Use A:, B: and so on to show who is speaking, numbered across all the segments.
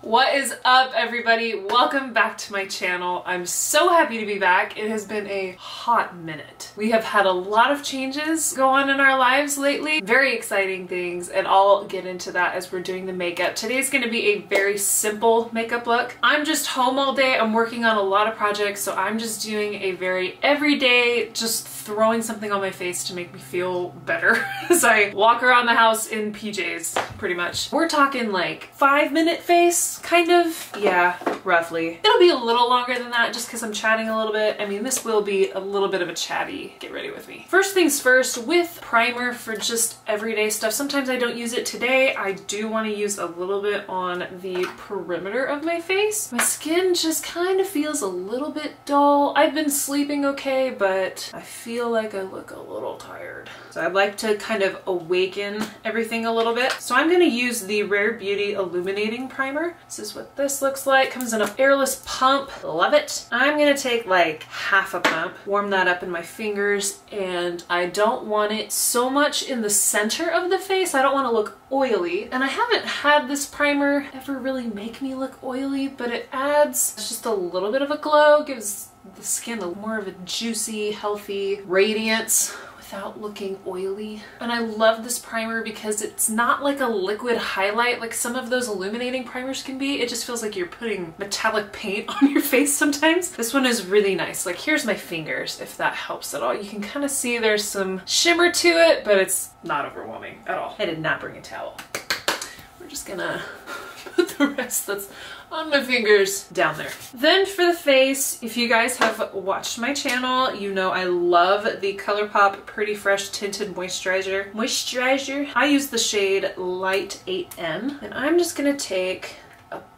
A: What is up, everybody? Welcome back to my channel. I'm so happy to be back. It has been a hot minute. We have had a lot of changes go on in our lives lately. Very exciting things, and I'll get into that as we're doing the makeup. Today's going to be a very simple makeup look. I'm just home all day. I'm working on a lot of projects, so I'm just doing a very everyday, just throwing something on my face to make me feel better as I walk around the house in PJs, pretty much. We're talking like 5-minute face, kind of. Yeah, roughly. It'll be a little longer than that just because I'm chatting a little bit. I mean, this will be a little bit of a chatty. Get ready with me. First things first, with primer for just everyday stuff. Sometimes I don't use it today. I do want to use a little bit on the perimeter of my face. My skin just kind of feels a little bit dull. I've been sleeping okay, but I feel like I look a little tired. So I'd like to kind of awaken everything a little bit. So I'm going to use the Rare Beauty Illuminating Primer. This is what this looks like. Comes in an airless pump. Love it. I'm going to take like half a pump, warm that up in my fingers, and I don't want it so much in the center of the face. I don't want to look oily, and I haven't had this primer ever really make me look oily, but it adds just a little bit of a glow, gives the skin a more of a juicy, healthy radiance without looking oily. And I love this primer because it's not like a liquid highlight like some of those illuminating primers can be. It just feels like you're putting metallic paint on your face sometimes. This one is really nice. Like, here's my fingers, if that helps at all. You can kind of see there's some shimmer to it, but it's not overwhelming at all. I did not bring a towel. We're just gonna put the rest that's on my fingers down there. Then for the face, if you guys have watched my channel, you know I love the ColourPop Pretty Fresh Tinted Moisturizer. I use the shade Light 8M, and I'm just gonna take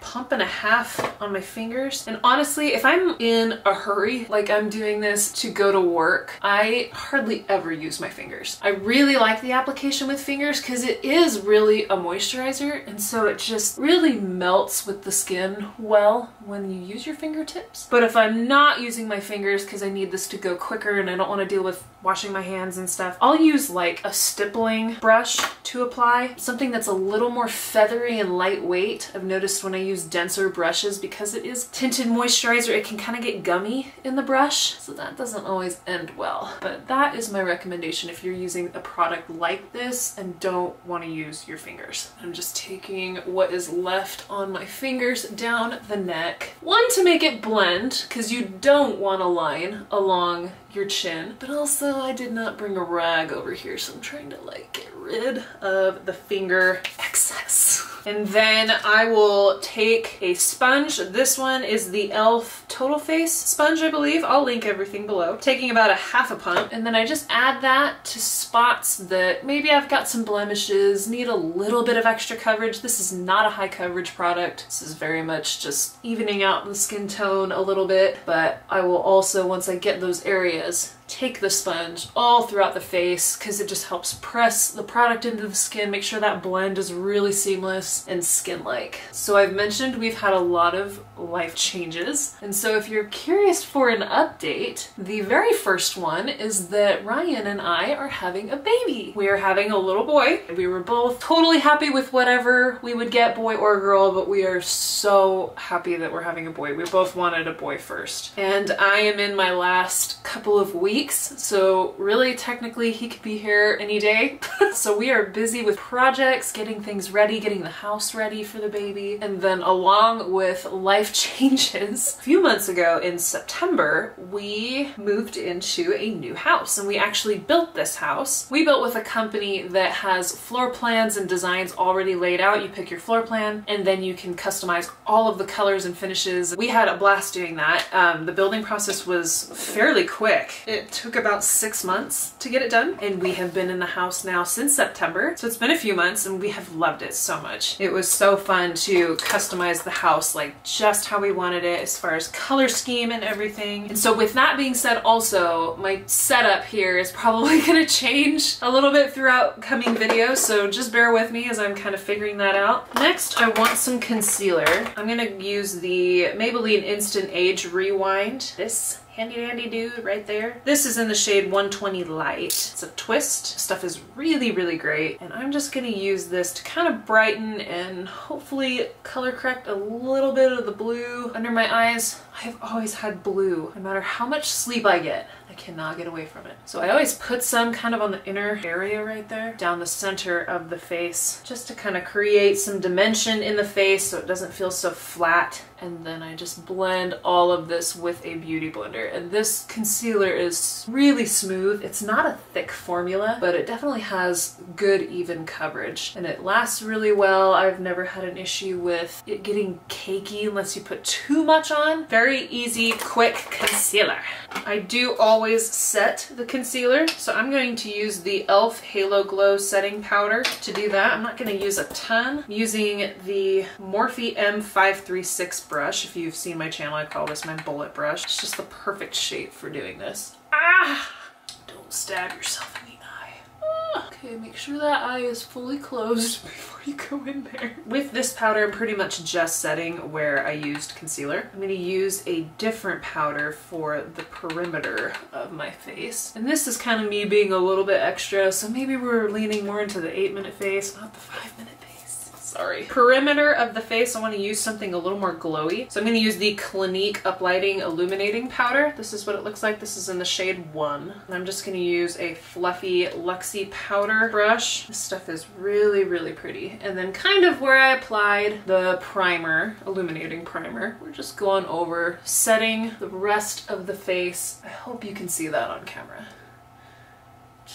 A: pump and a half on my fingers. And honestly, if I'm in a hurry, like I'm doing this to go to work, I hardly ever use my fingers. I really like the application with fingers because it is really a moisturizer, and so it just really melts with the skin well when you use your fingertips. But if I'm not using my fingers because I need this to go quicker and I don't want to deal with washing my hands and stuff, I'll use like a stippling brush to apply. Something that's a little more feathery and lightweight. I've noticed when I use denser brushes, because it is tinted moisturizer, it can kind of get gummy in the brush, so that doesn't always end well. But that is my recommendation if you're using a product like this and don't want to use your fingers. I'm just taking what is left on my fingers down the neck. One, to make it blend, because you don't want a line along your chin, but also I did not bring a rag over here, so I'm trying to like get rid of the finger excess. And then I will take a sponge. This one is the e.l.f. Total Face sponge, I believe. I'll link everything below. Taking about a half a pump, and then I just add that to spots that maybe I've got some blemishes, need a little bit of extra coverage. This is not a high coverage product. This is very much just evening out the skin tone a little bit, but I will also, once I get those areas, take the sponge all throughout the face because it just helps press the product into the skin, make sure that blend is really seamless and skin-like. So I've mentioned we've had a lot of life changes, and so if you're curious for an update, the very first one is that Ryan and I are having a baby. We are having a little boy. We were both totally happy with whatever we would get, boy or girl, but we are so happy that we're having a boy. We both wanted a boy first. And I am in my last couple of weeks, so really technically he could be here any day. So we are busy with projects, getting things ready, getting the house ready for the baby, and then along with life changes, a few months ago in September we moved into a new house, and we actually built this house. We built with a company that has floor plans and designs already laid out. You pick your floor plan and then you can customize all of the colors and finishes. We had a blast doing that. The building process was fairly quick. It took about 6 months to get it done, and we have been in the house now since September, so it's been a few months and we have loved it so much. It was so fun to customize the house like just how we wanted it as far as color scheme and everything. And so with that being said, also my setup here is probably gonna change a little bit throughout coming videos, so just bear with me as I'm kind of figuring that out. Next, I want some concealer. I'm gonna use the Maybelline Instant Age Rewind. This Handy dandy dude right there. This is in the shade 120 Light. It's a twist. Stuff is really, really great. And I'm just gonna use this to kind of brighten and hopefully color correct a little bit of the blue under my eyes. I've always had blue, no matter how much sleep I get. I cannot get away from it. So I always put some kind of on the inner area right there, down the center of the face, just to kind of create some dimension in the face so it doesn't feel so flat. And then I just blend all of this with a beauty blender. And this concealer is really smooth. It's not a thick formula, but it definitely has good even coverage. And it lasts really well. I've never had an issue with it getting cakey unless you put too much on. Very easy, quick concealer. I do always set the concealer, so I'm going to use the e.l.f. Halo Glow setting powder to do that. I'm not going to use a ton. I'm using the Morphe M536 brush. If you've seen my channel, I call this my bullet brush. It's just the perfect shape for doing this. Ah! Don't stab yourself in the eye. Ah. Okay, make sure that eye is fully closed before you go in there. With this powder, I'm pretty much just setting where I used concealer. I'm going to use a different powder for the perimeter of my face. And this is kind of me being a little bit extra, so maybe we're leaning more into the 8-minute face, not the 5-minute face. Sorry. Perimeter of the face, I want to use something a little more glowy. So I'm going to use the Clinique Uplighting Illuminating Powder. This is what it looks like. This is in the shade 1. And I'm just going to use a fluffy Luxie powder brush. This stuff is really, really pretty. And then kind of where I applied the primer, illuminating primer, we're just going over, setting the rest of the face. I hope you can see that on camera.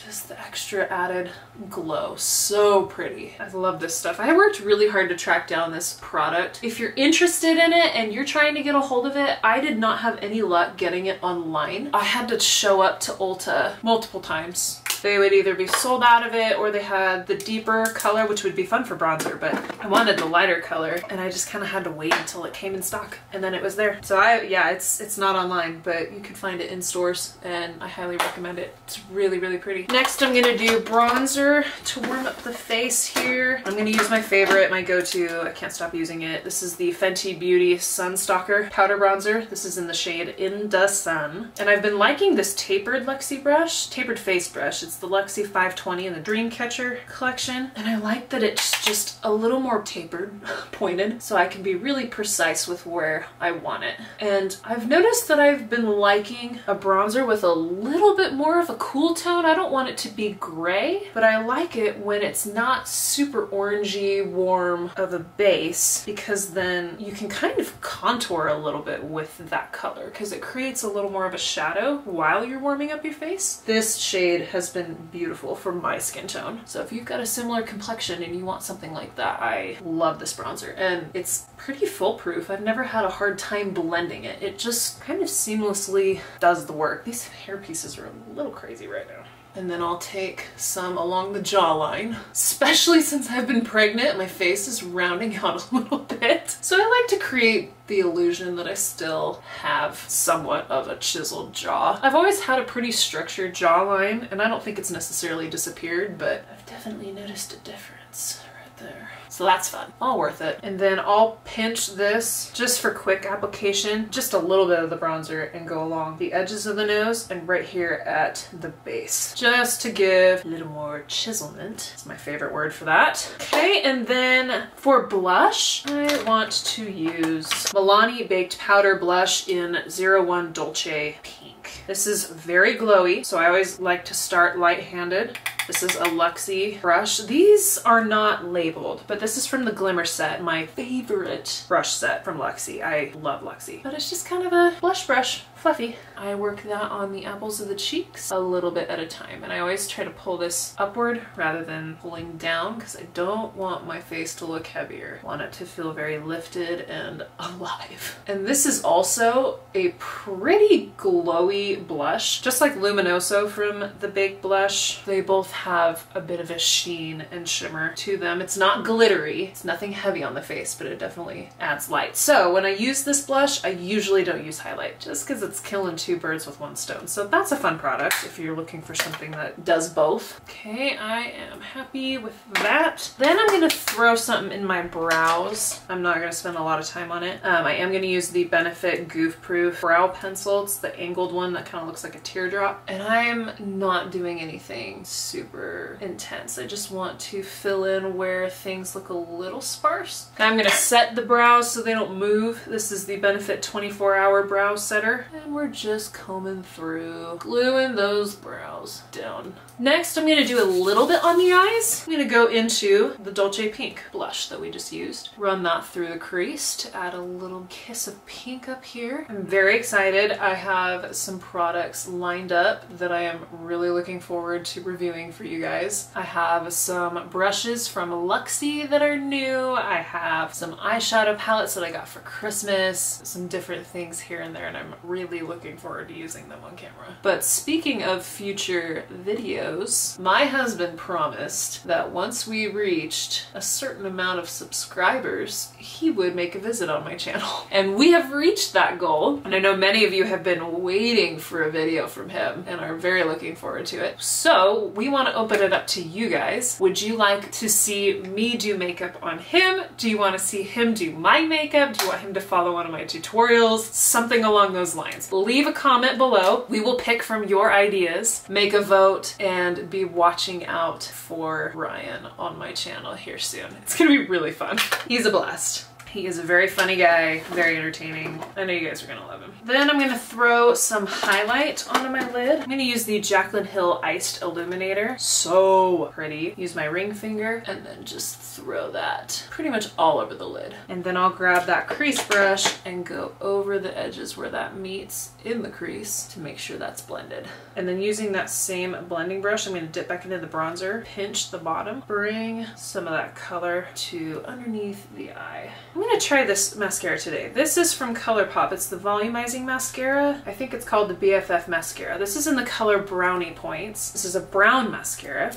A: Just the extra added glow. So pretty. I love this stuff. I worked really hard to track down this product. If you're interested in it and you're trying to get a hold of it, I did not have any luck getting it online. I had to show up to Ulta multiple times. They would either be sold out of it or they had the deeper color, which would be fun for bronzer, but I wanted the lighter color and I just kind of had to wait until it came in stock and then it was there. So yeah, it's not online, but you can find it in stores and I highly recommend it. It's really, really pretty. Next, I'm gonna do bronzer to warm up the face here. I'm gonna use my favorite, my go-to, I can't stop using it. This is the Fenty Beauty Sun Stalker powder bronzer. This is in the shade In Da Sun. And I've been liking this tapered Luxie brush, tapered face brush. It's the Luxie 520 in the Dreamcatcher collection. And I like that it's just a little more tapered, pointed, so I can be really precise with where I want it. And I've noticed that I've been liking a bronzer with a little bit more of a cool tone. I don't want it to be gray, but I like it when it's not super orangey, warm of a base, because then you can kind of contour a little bit with that color because it creates a little more of a shadow while you're warming up your face. This shade has been beautiful for my skin tone. So if you've got a similar complexion and you want something like that, I love this bronzer. And it's pretty foolproof. I've never had a hard time blending it. It just kind of seamlessly does the work. These hair pieces are a little crazy right now. And then I'll take some along the jawline. Especially since I've been pregnant, my face is rounding out a little bit. So I like to create the illusion that I still have somewhat of a chiseled jaw. I've always had a pretty structured jawline, and I don't think it's necessarily disappeared, but I've definitely noticed a difference right there. So that's fun. All worth it. And then I'll pinch this just for quick application, just a little bit of the bronzer, and go along the edges of the nose and right here at the base, just to give a little more chiselment. It's my favorite word for that. Okay, and then for blush, I want to use Milani Baked Powder Blush in 01 Dolce Pink. This is very glowy, so I always like to start light-handed. This is a Luxie brush. These are not labeled, but this is from the Glimmer set, my favorite brush set from Luxie. I love Luxie. But it's just kind of a blush brush, fluffy. I work that on the apples of the cheeks a little bit at a time, and I always try to pull this upward rather than pulling down because I don't want my face to look heavier. I want it to feel very lifted and alive. And this is also a pretty glowy blush, just like Luminoso from the Baked Blush. They both have a bit of a sheen and shimmer to them. It's not glittery, it's nothing heavy on the face, but it definitely adds light. So when I use this blush, I usually don't use highlight just because it's it's killing two birds with one stone. So that's a fun product if you're looking for something that does both. Okay, I am happy with that. Then I'm gonna throw something in my brows. I'm not gonna spend a lot of time on it. I am gonna use the Benefit Goof Proof Brow Pencil. It's the angled one that kind of looks like a teardrop. And I'm not doing anything super intense. I just want to fill in where things look a little sparse. Now I'm gonna set the brows so they don't move. This is the Benefit 24-Hour Brow Setter. And we're just combing through, gluing those brows down. Next, I'm gonna do a little bit on the eyes. I'm gonna go into the Dolce Pink blush that we just used. Run that through the crease to add a little kiss of pink up here. I'm very excited. I have some products lined up that I am really looking forward to reviewing for you guys. I have some brushes from Luxie that are new. I have some eyeshadow palettes that I got for Christmas, some different things here and there, and I'm really looking forward to using them on camera. But speaking of future videos, my husband promised that once we reached a certain amount of subscribers, he would make a visit on my channel. And we have reached that goal. And I know many of you have been waiting for a video from him and are very looking forward to it. So we want to open it up to you guys. Would you like to see me do makeup on him? Do you want to see him do my makeup? Do you want him to follow one of my tutorials? Something along those lines. Leave a comment below. We will pick from your ideas, make a vote, and be watching out for Ryan on my channel here soon. It's gonna be really fun. He's a blast. He is a very funny guy, very entertaining. I know you guys are gonna love him. Then I'm gonna throw some highlight onto my lid. I'm gonna use the Jaclyn Hill Iced Illuminator. So pretty. Use my ring finger and then just throw that pretty much all over the lid. And then I'll grab that crease brush and go over the edges where that meets in the crease to make sure that's blended. And then using that same blending brush, I'm gonna dip back into the bronzer, pinch the bottom, bring some of that color to underneath the eye. I'm gonna try this mascara today. This is from ColourPop. It's the volumizing mascara. I think it's called the BFF mascara. This is in the color Brownie Points. This is a brown mascara.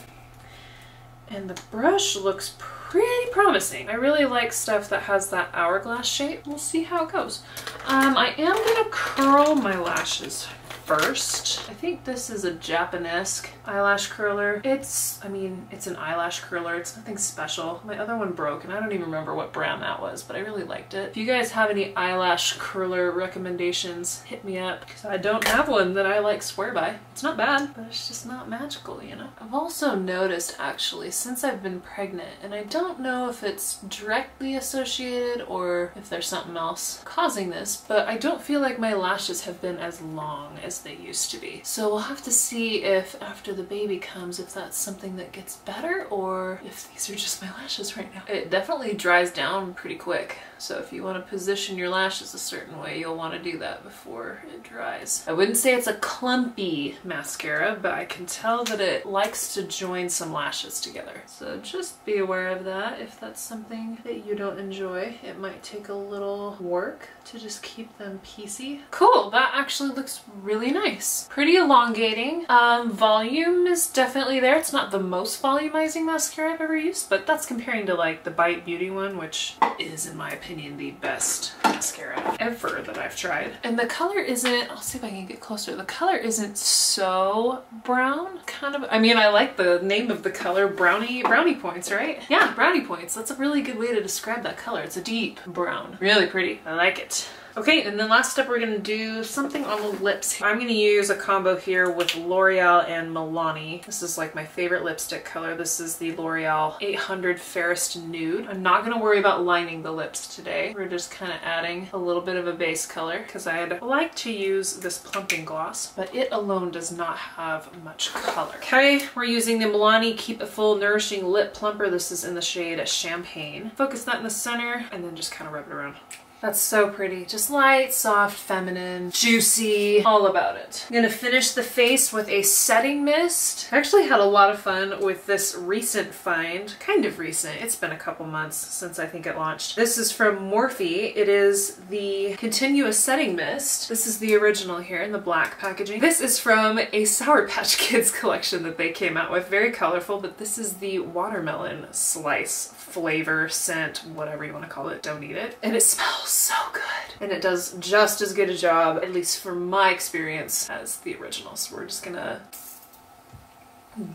A: And the brush looks pretty promising. I really like stuff that has that hourglass shape. We'll see how it goes. I am gonna curl my lashes first. I think this is a Japanesque eyelash curler. It's an eyelash curler. It's nothing special. My other one broke and I don't even remember what brand that was, but I really liked it. If you guys have any eyelash curler recommendations, hit me up because I don't have one that I like swear by. It's not bad, but it's just not magical, you know? I've also noticed actually since I've been pregnant, and I don't know if it's directly associated or if there's something else causing this, but I don't feel like my lashes have been as long as they used to be. So we'll have to see if after the baby comes, if that's something that gets better or if these are just my lashes right now. It definitely dries down pretty quick. So if you want to position your lashes a certain way, you'll want to do that before it dries. I wouldn't say it's a clumpy mascara, but I can tell that it likes to join some lashes together. So just be aware of that. If that's something that you don't enjoy, it might take a little work to just keep them piecey. Cool, that actually looks really nice. Pretty elongating. Volume is definitely there. It's not the most volumizing mascara I've ever used, but that's comparing to like the Bite Beauty one, which is in my opinion the best mascara ever that I've tried. And the color isn't, I'll see if I can get closer. The color isn't so brown. Kind of, I mean, I like the name of the color, brownie points, right? Yeah, brownie points. That's a really good way to describe that color. It's a deep brown. Really pretty. I like it. Okay, and then last up we're gonna do something on the lips. I'm gonna use a combo here with L'Oreal and Milani. This is like my favorite lipstick color. This is the L'Oreal 800 Fairest Nude. I'm not gonna worry about lining the lips today. We're just kind of adding a little bit of a base color because I'd like to use this plumping gloss, but it alone does not have much color. Okay, we're using the Milani Keep It Full Nourishing Lip Plumper. This is in the shade Champagne. Focus that in the center and then just kind of rub it around. That's so pretty. Just light, soft, feminine, juicy, all about it. I'm gonna finish the face with a setting mist. I actually had a lot of fun with this recent find. Kind of recent. It's been a couple months since I think it launched. This is from Morphe. It is the Continuous Setting Mist. This is the original here in the black packaging. This is from a Sour Patch Kids collection that they came out with. Very colorful, but this is the watermelon slice flavor, scent, whatever you want to call it. Don't eat it. And it smells so good. and it does just as good a job, at least from my experience, as the original. So we're just gonna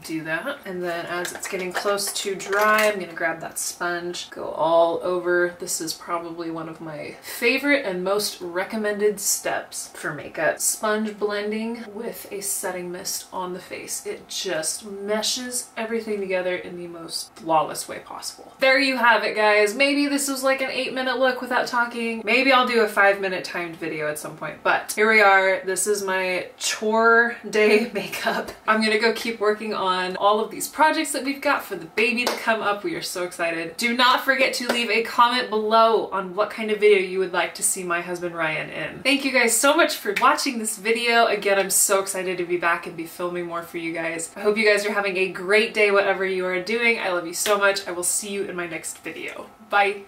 A: do that, and then as it's getting close to dry, I'm gonna grab that sponge, go all over. This is probably one of my favorite and most recommended steps for makeup. Sponge blending with a setting mist on the face. It just meshes everything together in the most flawless way possible. There you have it, guys. Maybe this was like an 8-minute look without talking. Maybe I'll do a 5-minute timed video at some point, but here we are. This is my chore day makeup. I'm gonna go keep working on all of these projects that we've got for the baby to come up. We are so excited. Do not forget to leave a comment below on what kind of video you would like to see my husband Ryan in. Thank you guys so much for watching this video. Again, I'm so excited to be back and be filming more for you guys. I hope you guys are having a great day, whatever you are doing. I love you so much. I will see you in my next video. Bye.